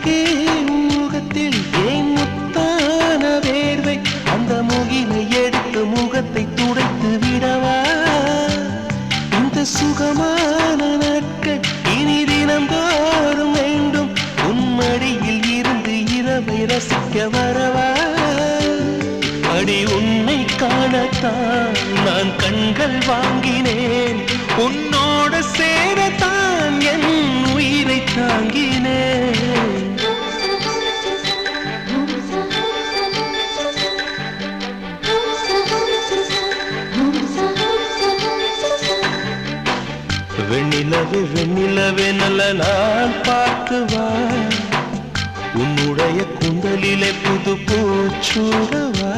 அழகே முகத்தில் ஏன் முத்தான வேர்வை அந்த முகிலை எடுத்து முகத்தை துடைத்து விடவா இந்த சுகமான நாட்கள் இனி தினந்தோறும் வேண்டும் உன்மடியில் இருந்து இரவை ரசிக்க வரவா அடி உன்னை காணத்தான் நான் கண்கள் வாங்கினேன் உன்னோட சேரத்தான் என் உயிரை தாங்கினேன் வெண்ணிலவே வெண்ணிலவே நல்ல நான் பார்த்து வா உன்னுடைய குந்தலிலே புது பூச்சூடவா